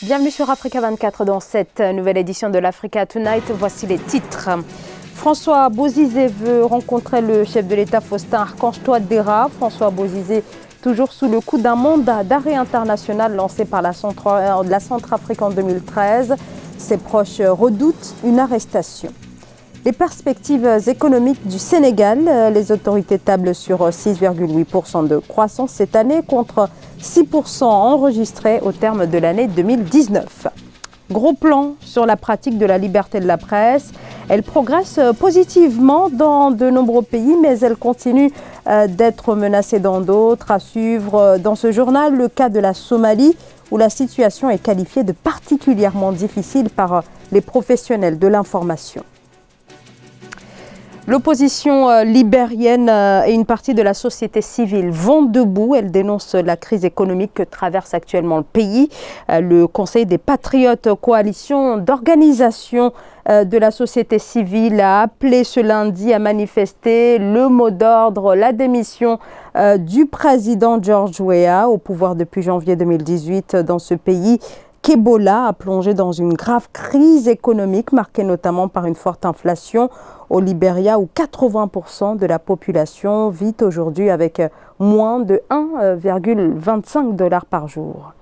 Bienvenue sur Africa 24 dans cette nouvelle édition de l'Africa Tonight. Voici les titres. François Bozizé veut rencontrer le chef de l'État Faustin Archange Touadéra. François Bozizé toujours sous le coup d'un mandat d'arrêt international lancé par la Centrafrique en 2013. Ses proches redoutent une arrestation. Les perspectives économiques du Sénégal, les autorités tablent sur 6,8% de croissance cette année contre 6% enregistrés au terme de l'année 2019. Gros plan sur la pratique de la liberté de la presse. Elle progresse positivement dans de nombreux pays, mais elle continue d'être menacée dans d'autres. À suivre dans ce journal le cas de la Somalie, où la situation est qualifiée de particulièrement difficile par les professionnels de l'information. L'opposition libérienne et une partie de la société civile vont debout. Elle dénonce la crise économique que traverse actuellement le pays. Le Conseil des Patriotes, coalition d'organisation de la société civile, a appelé ce lundi à manifester le mot d'ordre, la démission du président George Weah, au pouvoir depuis janvier 2018 dans ce pays qu'Ebola a plongé dans une grave crise économique marquée notamment par une forte inflation au Libéria où 80% de la population vit aujourd'hui avec moins de 1,25 $ par jour.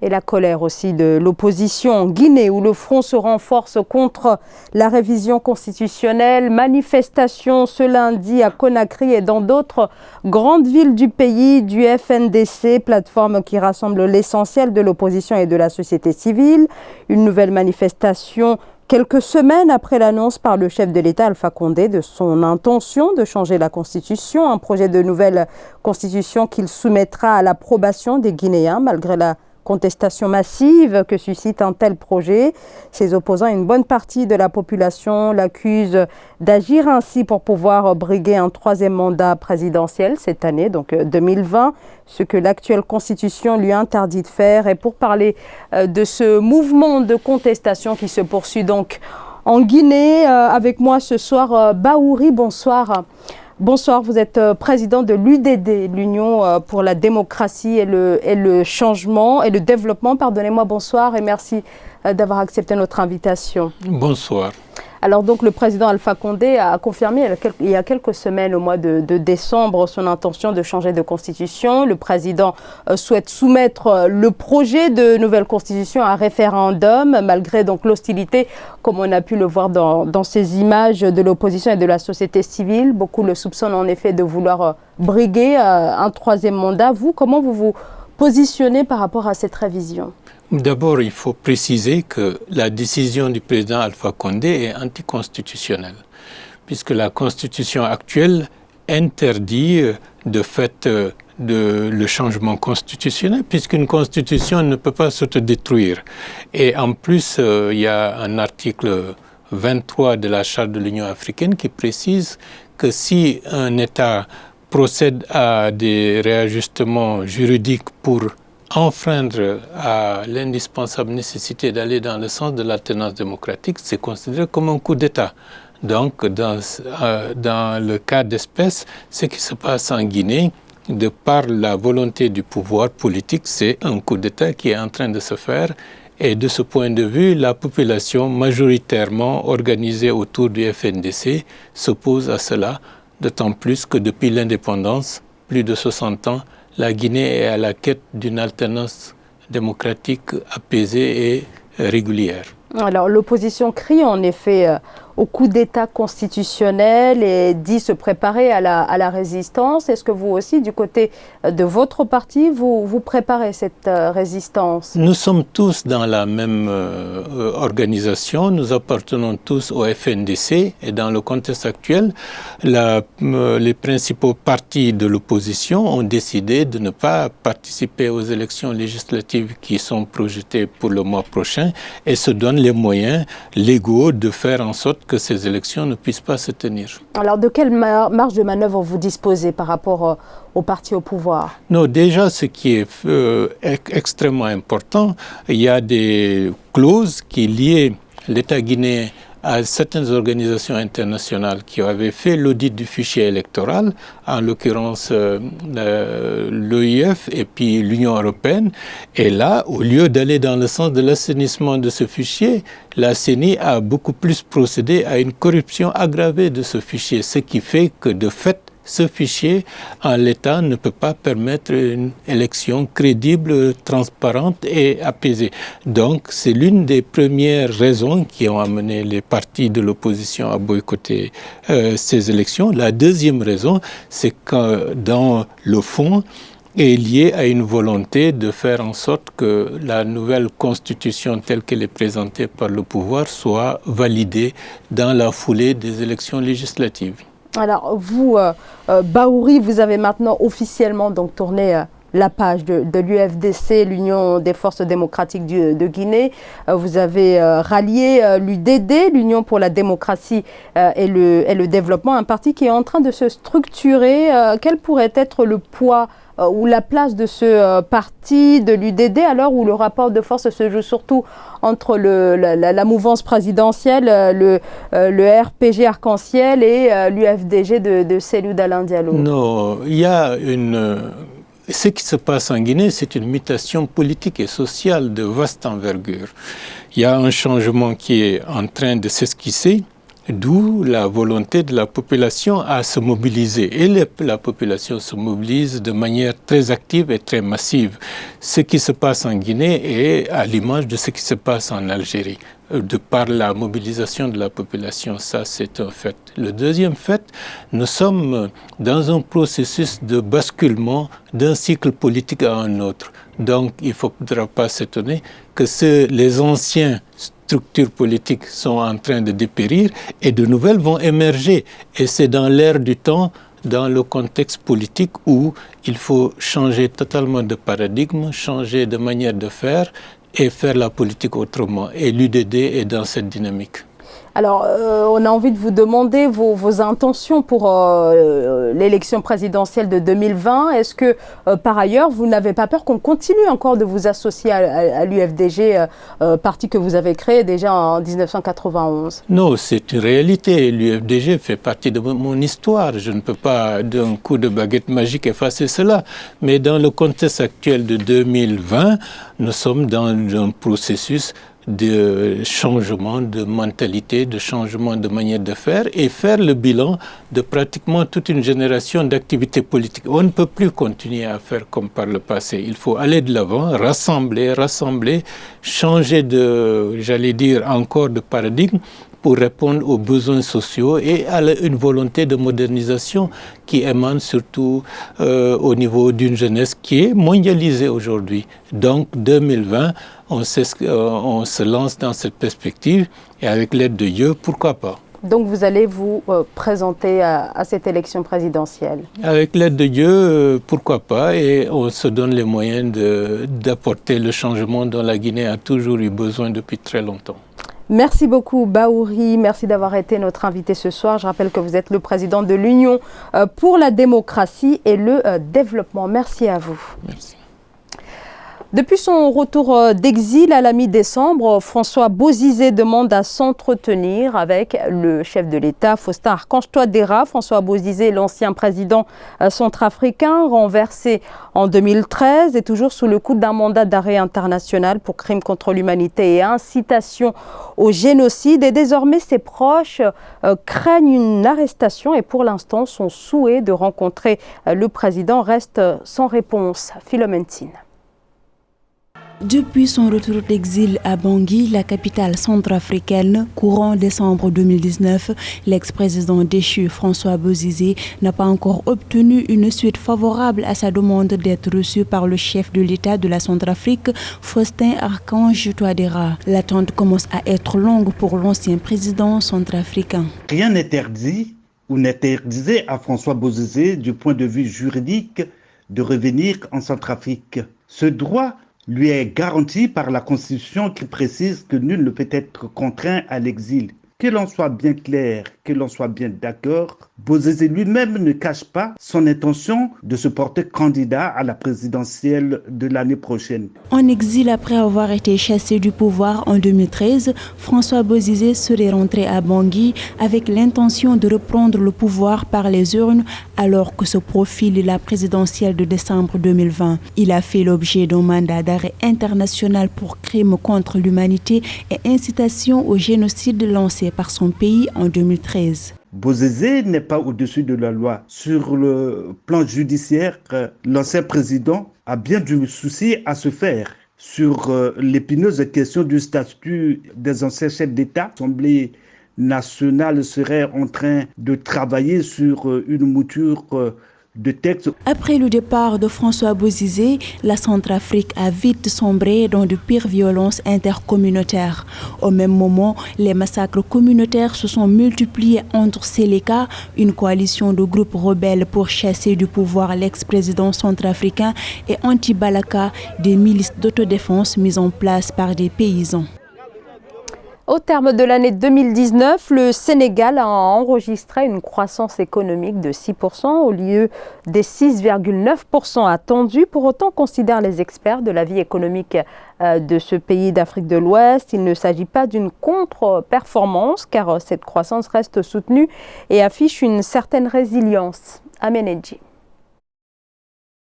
Et la colère aussi de l'opposition en Guinée où le front se renforce contre la révision constitutionnelle. Manifestation ce lundi à Conakry et dans d'autres grandes villes du pays du FNDC, plateforme qui rassemble l'essentiel de l'opposition et de la société civile. Une nouvelle manifestation quelques semaines après l'annonce par le chef de l'État Alpha Condé de son intention de changer la Constitution, un projet de nouvelle Constitution qu'il soumettra à l'approbation des Guinéens malgré la contestation massive que suscite un tel projet. Ses opposants et une bonne partie de la population l'accusent d'agir ainsi pour pouvoir briguer un troisième mandat présidentiel cette année, donc 2020, ce que l'actuelle constitution lui interdit de faire. Et pour parler de ce mouvement de contestation qui se poursuit donc en Guinée, avec moi ce soir, Bahouri, bonsoir. Bonsoir, vous êtes président de l'UDD, l'Union pour la démocratie et le changement et le développement. Pardonnez-moi, bonsoir et merci d'avoir accepté notre invitation. Bonsoir. Alors donc le président Alpha Condé a confirmé il y a quelques semaines, au mois de décembre, son intention de changer de constitution. Le président souhaite soumettre le projet de nouvelle constitution à référendum, malgré donc l'hostilité, comme on a pu le voir dans ces images de l'opposition et de la société civile. Beaucoup le soupçonnent en effet de vouloir briguer un troisième mandat. Vous, comment vous vous positionnez par rapport à cette révision ? D'abord, il faut préciser que la décision du président Alpha Condé est anticonstitutionnelle, puisque la constitution actuelle interdit de fait le changement constitutionnel, puisqu'une constitution ne peut pas s'autodétruire. Et en plus, il y a un article 23 de la Charte de l'Union africaine qui précise que si un État procède à des réajustements juridiques pour enfreindre à l'indispensable nécessité d'aller dans le sens de l'alternance démocratique, c'est considéré comme un coup d'État. Donc, dans le cas d'espèce, ce qui se passe en Guinée, de par la volonté du pouvoir politique, c'est un coup d'État qui est en train de se faire. Et de ce point de vue, la population majoritairement organisée autour du FNDC s'oppose à cela, d'autant plus que depuis l'indépendance, plus de 60 ans, la Guinée est à la quête d'une alternance démocratique apaisée et régulière. Alors l'opposition crie en effet au coup d'État constitutionnel et dit se préparer à la résistance. Est-ce que vous aussi, du côté de votre parti, vous préparez cette résistance ? Nous sommes tous dans la même organisation, nous appartenons tous au FNDC et dans le contexte actuel, les principaux partis de l'opposition ont décidé de ne pas participer aux élections législatives qui sont projetées pour le mois prochain et se donnent les moyens légaux de faire en sorte que ces élections ne puissent pas se tenir. Alors, de quelle marge de manœuvre vous disposez par rapport aux partis au pouvoir ? Non, déjà, ce qui est extrêmement important, il y a des clauses qui lient l'État guinéen à certaines organisations internationales qui avaient fait l'audit du fichier électoral, en l'occurrence l'OIF et puis l'Union européenne. Et là, au lieu d'aller dans le sens de l'assainissement de ce fichier, la CENI a beaucoup plus procédé à une corruption aggravée de ce fichier, ce qui fait que de fait, ce fichier, en l'état, ne peut pas permettre une élection crédible, transparente et apaisée. Donc, c'est l'une des premières raisons qui ont amené les partis de l'opposition à boycotter ces élections. La deuxième raison, c'est que dans le fond, est liée à une volonté de faire en sorte que la nouvelle constitution telle qu'elle est présentée par le pouvoir soit validée dans la foulée des élections législatives. Alors vous, Bahouri, vous avez maintenant officiellement donc tourné la page de l'UFDC, l'Union des forces démocratiques de Guinée. Vous avez rallié l'UDD, l'Union pour la démocratie et le développement, un parti qui est en train de se structurer. Quel pourrait être le poids ou la place de ce parti, de l'UDD, à l'heure où le rapport de force se joue surtout entre la mouvance présidentielle, le RPG Arc-en-Ciel et l'UFDG de Cellou Dalein Diallo? Non, il y a ce qui se passe en Guinée, c'est une mutation politique et sociale de vaste envergure. Il y a un changement qui est en train de s'esquisser, d'où la volonté de la population à se mobiliser. Et la population se mobilise de manière très active et très massive. Ce qui se passe en Guinée est à l'image de ce qui se passe en Algérie, de par la mobilisation de la population. Ça, c'est un fait. Le deuxième fait, nous sommes dans un processus de basculement d'un cycle politique à un autre. Donc, il ne faudra pas s'étonner que les anciens structures politiques sont en train de dépérir et de nouvelles vont émerger. Et c'est dans l'ère du temps, dans le contexte politique où il faut changer totalement de paradigme, changer de manière de faire et faire la politique autrement. Et l'UDD est dans cette dynamique. Alors, on a envie de vous demander vos intentions pour l'élection présidentielle de 2020. Est-ce que, par ailleurs, vous n'avez pas peur qu'on continue encore de vous associer à l'UFDG, parti que vous avez créé déjà en 1991? Non, c'est une réalité. L'UFDG fait partie de mon histoire. Je ne peux pas, d'un coup de baguette magique, effacer cela. Mais dans le contexte actuel de 2020, nous sommes dans un processus de changement de mentalité, de changement de manière de faire et faire le bilan de pratiquement toute une génération d'activités politiques. On ne peut plus continuer à faire comme par le passé. Il faut aller de l'avant, rassembler, changer j'allais dire encore de paradigme pour répondre aux besoins sociaux et à une volonté de modernisation qui émane surtout au niveau d'une jeunesse qui est mondialisée aujourd'hui. Donc 2020, on se lance dans cette perspective et avec l'aide de Dieu, pourquoi pas. Donc vous allez vous présenter à cette élection présidentielle? Avec l'aide de Dieu, pourquoi pas, et on se donne les moyens d'apporter le changement dont la Guinée a toujours eu besoin depuis très longtemps. Merci beaucoup Bahouri, merci d'avoir été notre invité ce soir. Je rappelle que vous êtes le président de l'Union pour la démocratie et le développement. Merci à vous. Merci. Depuis son retour d'exil à la mi-décembre, François Bozizé demande à s'entretenir avec le chef de l'État, Faustin Archange Touadéra. François Bozizé, l'ancien président centrafricain, renversé en 2013, est toujours sous le coup d'un mandat d'arrêt international pour crimes contre l'humanité et incitation au génocide. Et désormais, ses proches craignent une arrestation et pour l'instant, son souhait de rencontrer le président reste sans réponse. Philomène Tine. Depuis son retour d'exil à Bangui, la capitale centrafricaine, courant décembre 2019, l'ex-président déchu François Bozizé n'a pas encore obtenu une suite favorable à sa demande d'être reçu par le chef de l'État de la Centrafrique, Faustin Archange Touadéra. L'attente commence à être longue pour l'ancien président centrafricain. Rien n'interdit ou n'interdisait à François Bozizé, du point de vue juridique, de revenir en Centrafrique. Ce droit lui est garanti par la Constitution qui précise que nul ne peut être contraint à l'exil. Que l'on soit bien clair, que l'on soit bien d'accord, Bozizé lui-même ne cache pas son intention de se porter candidat à la présidentielle de l'année prochaine. En exil après avoir été chassé du pouvoir en 2013, François Bozizé serait rentré à Bangui avec l'intention de reprendre le pouvoir par les urnes alors que se profile la présidentielle de décembre 2020. Il a fait l'objet d'un mandat d'arrêt international pour crimes contre l'humanité et incitation au génocide lancé par son pays en 2013. Bozizé n'est pas au-dessus de la loi. Sur le plan judiciaire, l'ancien président a bien du souci à se faire. Sur l'épineuse question du statut des anciens chefs d'État, l'Assemblée nationale serait en train de travailler sur une mouture de texte. Après le départ de François Bozizé, la Centrafrique a vite sombré dans de pires violences intercommunautaires. Au même moment, les massacres communautaires se sont multipliés entre Séléka, une coalition de groupes rebelles pour chasser du pouvoir l'ex-président centrafricain, et Anti-Balaka, des milices d'autodéfense mises en place par des paysans. Au terme de l'année 2019, le Sénégal a enregistré une croissance économique de 6% au lieu des 6,9% attendus. Pour autant, considèrent les experts de la vie économique de ce pays d'Afrique de l'Ouest, il ne s'agit pas d'une contre-performance car cette croissance reste soutenue et affiche une certaine résilience. Amenedji.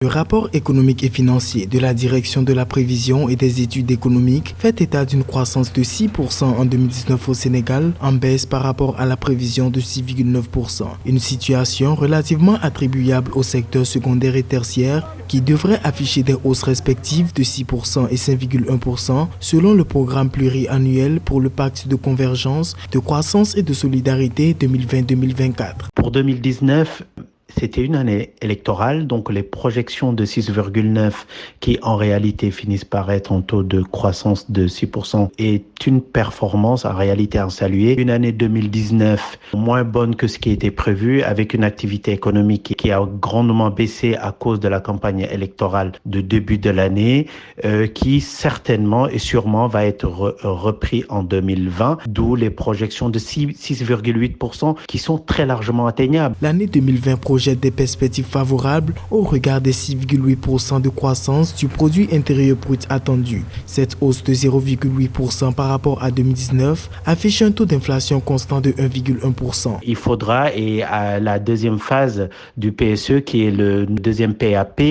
Le rapport économique et financier de la Direction de la prévision et des études économiques fait état d'une croissance de 6% en 2019 au Sénégal, en baisse par rapport à la prévision de 6,9%. Une situation relativement attribuable au secteur secondaire et tertiaire qui devrait afficher des hausses respectives de 6% et 5,1% selon le programme pluriannuel pour le pacte de convergence, de croissance et de solidarité 2020-2024. Pour 2019, c'était une année électorale, donc les projections de 6,9 qui en réalité finissent par être en taux de croissance de 6% est une performance en réalité à saluer. Une année 2019 moins bonne que ce qui était prévu, avec une activité économique qui a grandement baissé à cause de la campagne électorale de début de l'année, qui certainement et sûrement va être repris en 2020, d'où les projections de 6,8% qui sont très largement atteignables. L'année 2020 projette des perspectives favorables au regard des 6,8% de croissance du produit intérieur brut attendu. Cette hausse de 0,8% par rapport à 2019 affiche un taux d'inflation constant de 1,1%. Il faudra, et à la deuxième phase du PSE, qui est le deuxième PAP,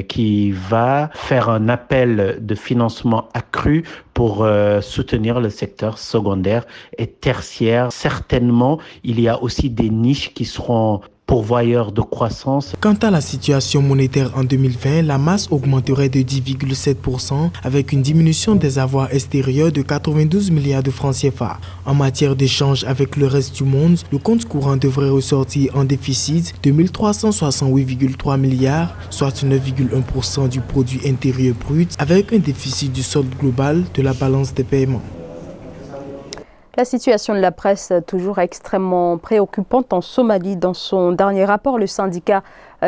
qui va faire un appel de financement accru pour soutenir le secteur secondaire et tertiaire. Certainement, il y a aussi des niches qui seront pourvoyeurs de croissance. Quant à la situation monétaire en 2020, la masse augmenterait de 10,7% avec une diminution des avoirs extérieurs de 92 milliards de francs CFA. En matière d'échange avec le reste du monde, le compte courant devrait ressortir en déficit de 1368,3 milliards, soit 9,1% du produit intérieur brut, avec un déficit du solde global de la balance des paiements. La situation de la presse toujours extrêmement préoccupante en Somalie. Dans son dernier rapport, le syndicat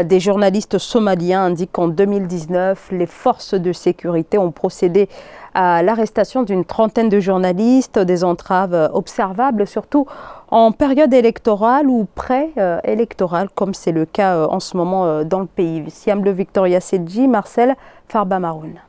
des journalistes somaliens indique qu'en 2019, les forces de sécurité ont procédé à l'arrestation d'une trentaine de journalistes, des entraves observables, surtout en période électorale ou pré-électorale, comme c'est le cas en ce moment dans le pays. Siam Le Victoria Sedji, Marcel Farba Maroun.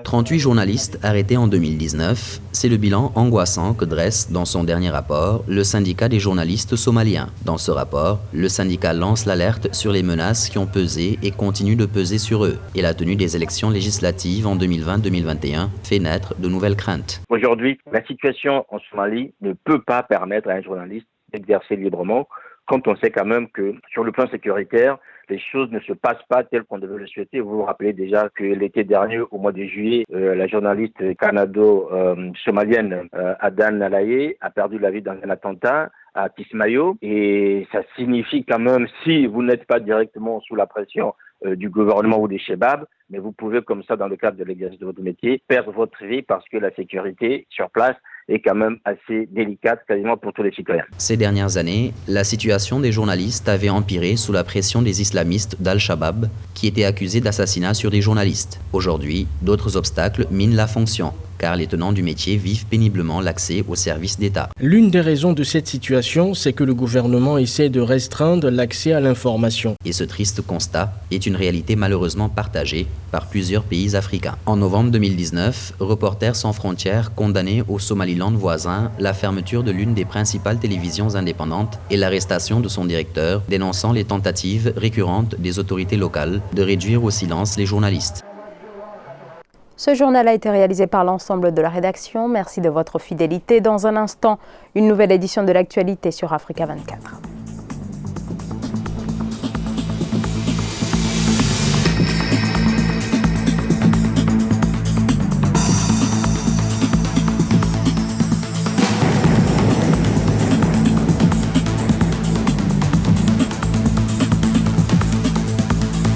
38 journalistes arrêtés en 2019, c'est le bilan angoissant que dresse dans son dernier rapport le syndicat des journalistes somaliens. Dans ce rapport, le syndicat lance l'alerte sur les menaces qui ont pesé et continuent de peser sur eux. Et la tenue des élections législatives en 2020-2021 fait naître de nouvelles craintes. Aujourd'hui, la situation en Somalie ne peut pas permettre à un journaliste d'exercer librement, quand on sait quand même que sur le plan sécuritaire, les choses ne se passent pas telles qu'on devait le souhaiter. Vous vous rappelez déjà que l'été dernier, au mois de juillet, la journaliste canado-somalienne Adan Nalaye a perdu la vie dans un attentat à Kismayo. Et ça signifie quand même, si vous n'êtes pas directement sous la pression du gouvernement ou des Chebab, mais vous pouvez comme ça, dans le cadre de l'exercice de votre métier, perdre votre vie parce que la sécurité sur place est quand même assez délicate, quasiment pour tous les citoyens. Ces dernières années, la situation des journalistes avait empiré sous la pression des islamistes d'Al-Shabaab qui étaient accusés d'assassinat sur des journalistes. Aujourd'hui, d'autres obstacles minent la fonction. car les tenants du métier vivent péniblement l'accès aux services d'État. L'une des raisons de cette situation, c'est que le gouvernement essaie de restreindre l'accès à l'information. Et ce triste constat est une réalité malheureusement partagée par plusieurs pays africains. En novembre 2019, Reporters sans frontières condamnait au Somaliland voisin la fermeture de l'une des principales télévisions indépendantes et l'arrestation de son directeur, dénonçant les tentatives récurrentes des autorités locales de réduire au silence les journalistes. Ce journal a été réalisé par l'ensemble de la rédaction. Merci de votre fidélité. Dans un instant, une nouvelle édition de l'actualité sur Africa 24.